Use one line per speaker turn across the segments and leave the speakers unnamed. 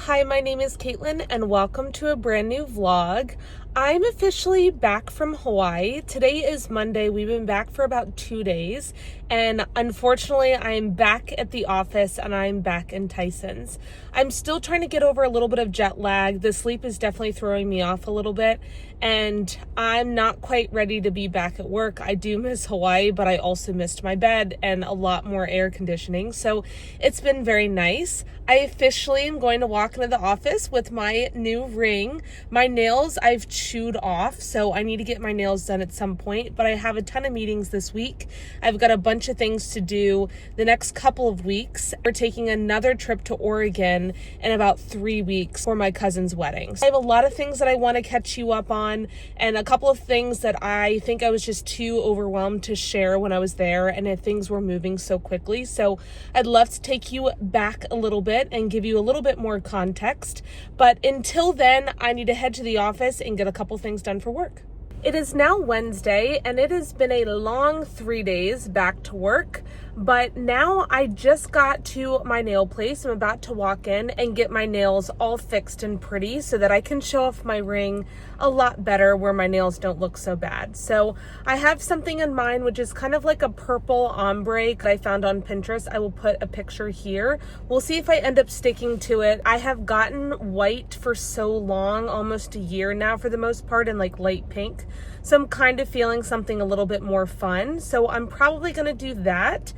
Hi, my name is Caitlin and welcome to a brand new vlog. I'm officially back from Hawaii. Today is Monday. We've been back for about 2 days and unfortunately I'm back at the office and I'm back in Tyson's. I'm still trying to get over a little bit of jet lag. The sleep is definitely throwing me off a little bit and I'm not quite ready to be back at work. I do miss Hawaii, but I also missed my bed and a lot more air conditioning. So it's been very nice. I officially am going to walk into the office with my new ring. My nails I've chewed off, so I need to get my nails done at some point, but I have a ton of meetings this week. I've got a bunch of things to do the next couple of weeks. We're taking another trip to Oregon in about 3 weeks for my cousin's wedding. So I have a lot of things that I want to catch you up on and a couple of things that I think I was just too overwhelmed to share when I was there and if things were moving so quickly. So I'd love to take you back a little bit and give you a little bit more context. But until then, I need to head to the office and get a couple things done for work. It is now Wednesday and it has been a long 3 days back to work, but now I just got to my nail place. I'm about to walk in and get my nails all fixed and pretty so that I can show off my ring a lot better where my nails don't look so bad. So I have something in mind, which is kind of like a purple ombre that I found on Pinterest. I will put a picture here. We'll see if I end up sticking to it. I have gotten white for so long, almost a year now for the most part, in like light pink. So I'm kind of feeling something a little bit more fun. So I'm probably going to do that.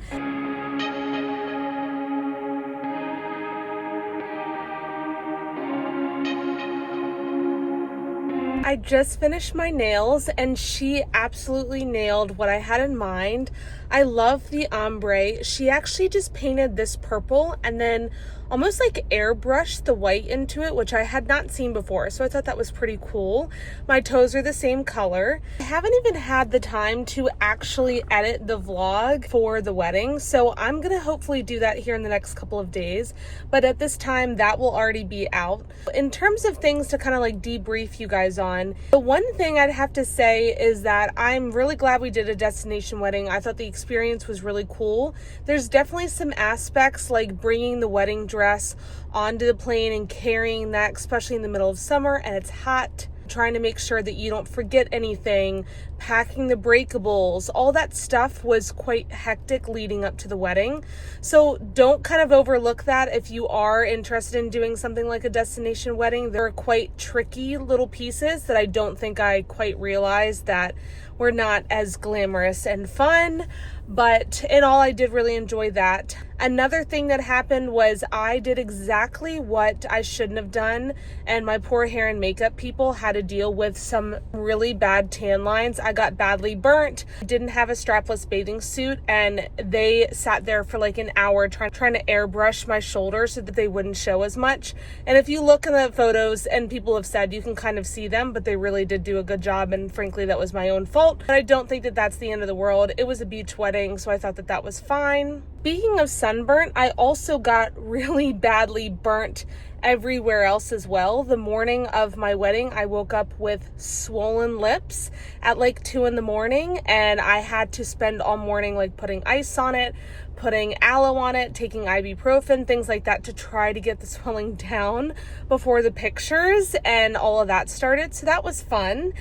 I just finished my nails and she absolutely nailed what I had in mind. I love the ombre. She actually just painted this purple and then almost like airbrushed the white into it, which I had not seen before. So I thought that was pretty cool. My toes are the same color. I haven't even had the time to actually edit the vlog for the wedding. So I'm gonna hopefully do that here in the next couple of days. But at this time, that will already be out. In terms of things to kind of like debrief you guys on, the one thing I'd have to say is that I'm really glad we did a destination wedding. I thought the experience was really cool. There's definitely some aspects like bringing the wedding dress onto the plane and carrying that, especially in the middle of summer and it's hot, trying to make sure that you don't forget anything, packing the breakables, all that stuff was quite hectic leading up to the wedding. So don't kind of overlook that if you are interested in doing something like a destination wedding. There are quite tricky little pieces that I don't think I quite realized that were not as glamorous and fun, but in all, I did really enjoy that. Another thing that happened was I did exactly what I shouldn't have done, and my poor hair and makeup people had to deal with some really bad tan lines. I got badly burnt, didn't have a strapless bathing suit, and they sat there for like an hour trying to airbrush my shoulders so that they wouldn't show as much. And if you look in the photos, and people have said you can kind of see them, but they really did do a good job, and frankly, that was my own fault. But I don't think that that's the end of the world. It was a beach wedding, so I thought that that was fine. Speaking of sunburnt, I also got really badly burnt everywhere else as well. The morning of my wedding, I woke up with swollen lips at like 2 a.m. and I had to spend all morning like putting ice on it, putting aloe on it, taking ibuprofen, things like that to try to get the swelling down before the pictures and all of that started. So that was fun.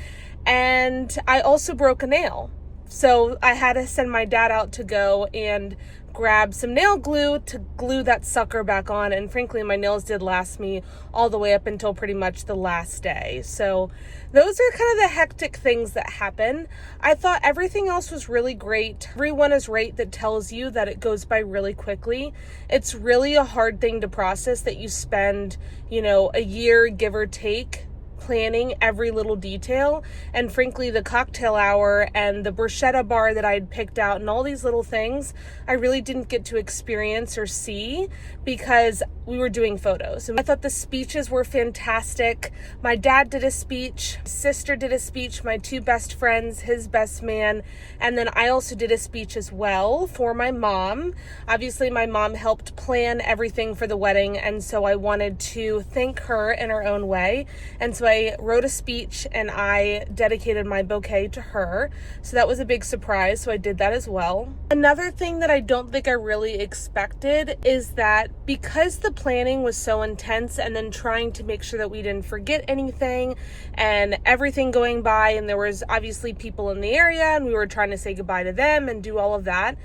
And I also broke a nail. So I had to send my dad out to go and grab some nail glue to glue that sucker back on. And frankly, my nails did last me all the way up until pretty much the last day. So those are kind of the hectic things that happen. I thought everything else was really great. Everyone is right that tells you that it goes by really quickly. It's really a hard thing to process that you spend, a year, give or take, planning every little detail. And frankly, the cocktail hour and the bruschetta bar that I had picked out and all these little things, I really didn't get to experience or see because we were doing photos. And I thought the speeches were fantastic. My dad did a speech, my sister did a speech, my 2 best friends, his best man, and then I also did a speech as well for my mom. Obviously, my mom helped plan everything for the wedding, and so I wanted to thank her in her own way. And so So I wrote a speech and I dedicated my bouquet to her. So that was a big surprise. So I did that as well. Another thing that I don't think I really expected is that because the planning was so intense and then trying to make sure that we didn't forget anything and everything going by, and there was obviously people in the area and we were trying to say goodbye to them and do all of that.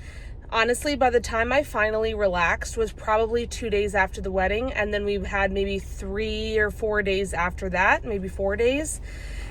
Honestly, by the time I finally relaxed was probably 2 days after the wedding. And then we've had maybe 3 or 4 days after that, maybe 4 days.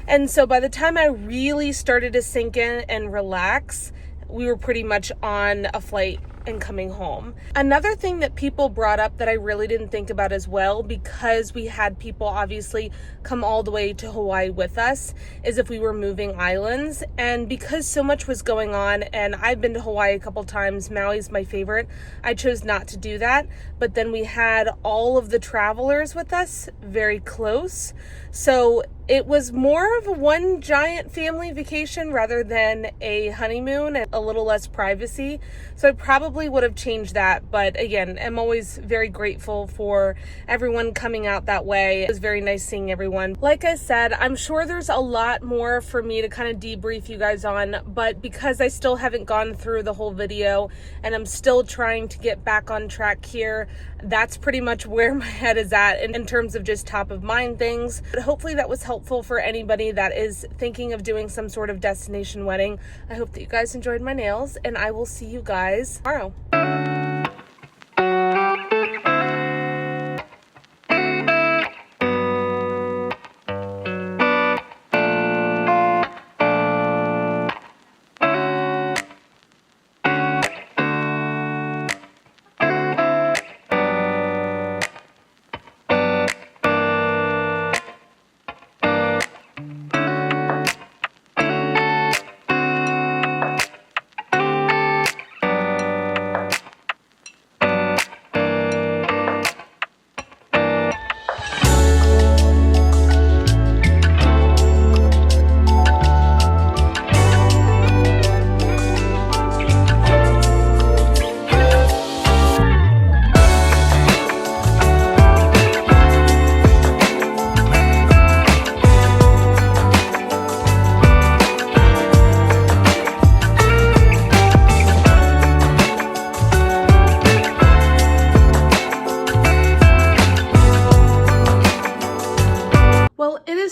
And so by the time I really started to sink in and relax, we were pretty much on a flight and coming home. Another thing that people brought up that I really didn't think about as well, because we had people obviously come all the way to Hawaii with us, is if we were moving islands. And because so much was going on, and I've been to Hawaii a couple times, Maui's my favorite, I chose not to do that. But then we had all of the travelers with us very close. So it was more of a one giant family vacation rather than a honeymoon and a little less privacy. So I probably would have changed that. But again, I'm always very grateful for everyone coming out that way. It was very nice seeing everyone. Like I said, I'm sure there's a lot more for me to kind of debrief you guys on, but because I still haven't gone through the whole video and I'm still trying to get back on track here, that's pretty much where my head is at in terms of just top of mind things. But hopefully that was helpful for anybody that is thinking of doing some sort of destination wedding. I hope that you guys enjoyed my nails, and I will see you guys tomorrow.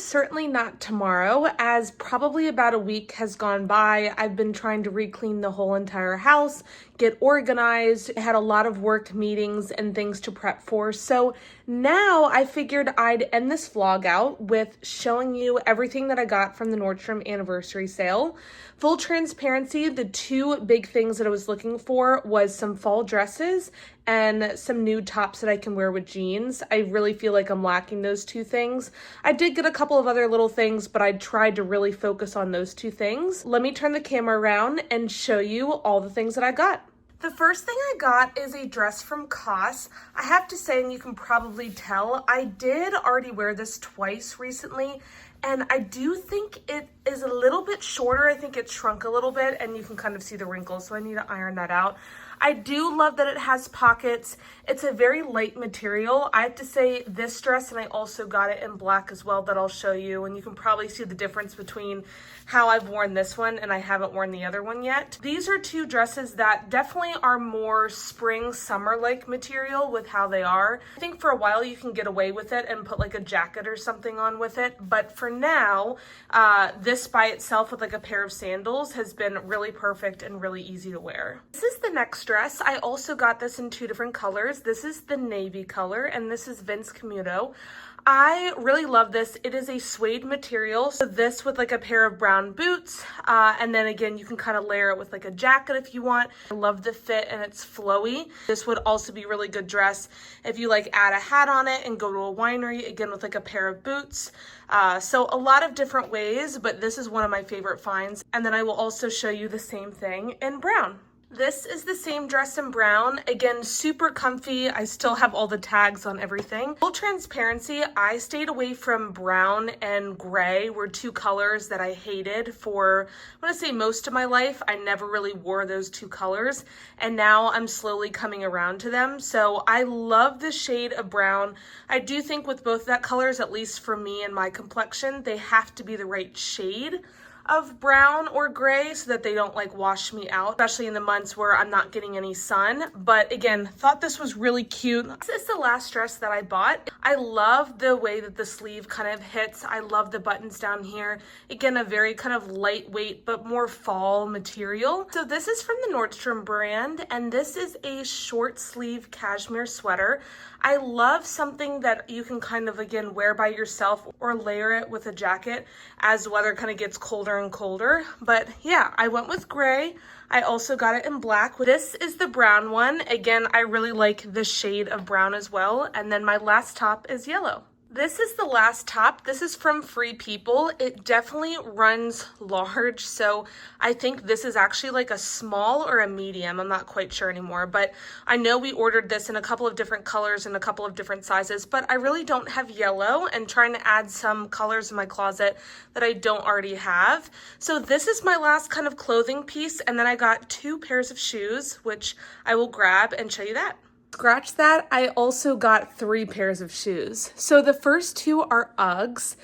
Certainly not tomorrow, as probably about a week has gone by. I've been trying to re-clean the whole entire house, get organized. I had a lot of work meetings and things to prep for. So now I figured I'd end this vlog out with showing you everything that I got from the Nordstrom anniversary sale. Full transparency, the two big things that I was looking for was some fall dresses and some nude tops that I can wear with jeans. I really feel like I'm lacking those two things. I did get a couple of other little things, but I tried to really focus on those two things. Let me turn the camera around and show you all the things that I got. The first thing I got is a dress from COS. I have to say, and you can probably tell, I did already wear this twice recently, and I do think it is a little bit shorter. I think it shrunk a little bit, and you can kind of see the wrinkles, so I need to iron that out. I do love that it has pockets. It's a very light material. I have to say this dress, and I also got it in black as well, that I'll show you, and you can probably see the difference between how I've worn this one and I haven't worn the other one yet. These are two dresses that definitely are more spring summer like material with how they are. I think for a while you can get away with it and put like a jacket or something on with it, but for now this by itself with like a pair of sandals has been really perfect and really easy to wear. This is the next dress. I also got this in two different colors. This is the navy color and this is Vince Camuto. I really love this. It is a suede material. So this with like a pair of brown boots. And then again, you can kind of layer it with like a jacket if you want. I love the fit and it's flowy. This would also be a really good dress if you like add a hat on it and go to a winery, again with like a pair of boots. So a lot of different ways, but this is one of my favorite finds. And then I will also show you the same thing in brown. This is the same dress in brown. Again, super comfy. I still have all the tags on everything. Full transparency, I stayed away from brown and gray were two colors that I hated for, I'm gonna say most of my life. I never really wore those two colors, and now I'm slowly coming around to them. So I love the shade of brown. I do think with both that colors, at least for me and my complexion, they have to be the right shade of brown or gray so that they don't like wash me out, especially in the months where I'm not getting any sun. But again, thought this was really cute. This is the last dress that I bought. I love the way that the sleeve kind of hits. I love the buttons down here. Again, a very kind of lightweight but more fall material. So this is from the Nordstrom brand, and this is a short sleeve cashmere sweater. I love something that you can kind of, again, wear by yourself or layer it with a jacket as the weather kind of gets colder and colder. But yeah, I went with gray. I also got it in black. This is the brown one. Again, I really like this shade of brown as well. And then my last top is yellow. This is the last top. This is from Free People. It definitely runs large, so I think this is actually like a small or a medium. I'm not quite sure anymore, but I know we ordered this in a couple of different colors and a couple of different sizes, but I really don't have yellow and trying to add some colors in my closet that I don't already have. So this is my last kind of clothing piece, and then I got 2 pairs of shoes, which I will grab and show you that. Scratch that, I also got 3 pairs of shoes. So the first 2 are Uggs.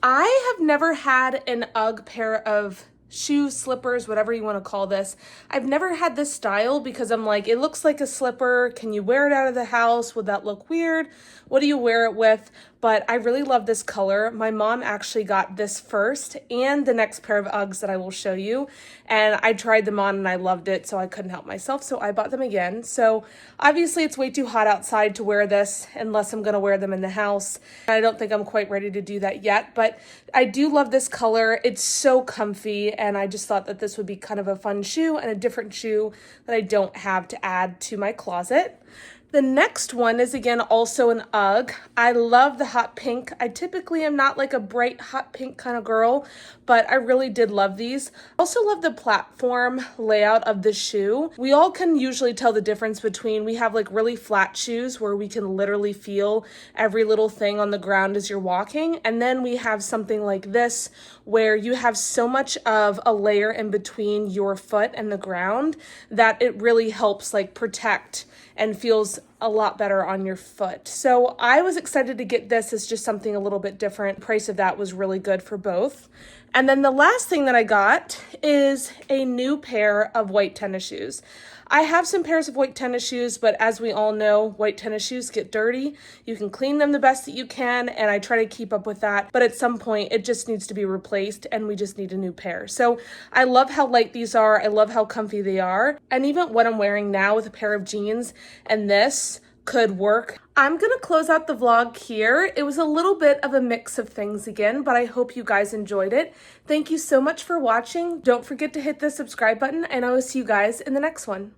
I have never had an Ugg pair of shoes, slippers, whatever you want to call this. I've never had this style because I'm like, it looks like a slipper. Can you wear it out of the house? Would that look weird? What do you wear it with? But I really love this color. My mom actually got this first and the next pair of Uggs that I will show you. And I tried them on and I loved it, so I couldn't help myself. So I bought them again. So obviously it's way too hot outside to wear this unless I'm gonna wear them in the house. I don't think I'm quite ready to do that yet, but I do love this color. It's so comfy, and I just thought that this would be kind of a fun shoe and a different shoe that I don't have to add to my closet. The next one is, again, also an Ugg. I love the hot pink. I typically am not like a bright hot pink kind of girl, but I really did love these. Also love the platform layout of the shoe. We all can usually tell the difference between, we have like really flat shoes where we can literally feel every little thing on the ground as you're walking. And then we have something like this where you have so much of a layer in between your foot and the ground that it really helps like protect and feels a lot better on your foot. So I was excited to get this as just something a little bit different. The price of that was really good for both. And then the last thing that I got is a new pair of white tennis shoes. I have some pairs of white tennis shoes, but as we all know, white tennis shoes get dirty. You can clean them the best that you can, and I try to keep up with that. But at some point, it just needs to be replaced, and we just need a new pair. So I love how light these are. I love how comfy they are. And even what I'm wearing now with a pair of jeans and this could work. I'm gonna close out the vlog here. It was a little bit of a mix of things again, but I hope you guys enjoyed it. Thank you so much for watching. Don't forget to hit the subscribe button, and I will see you guys in the next one.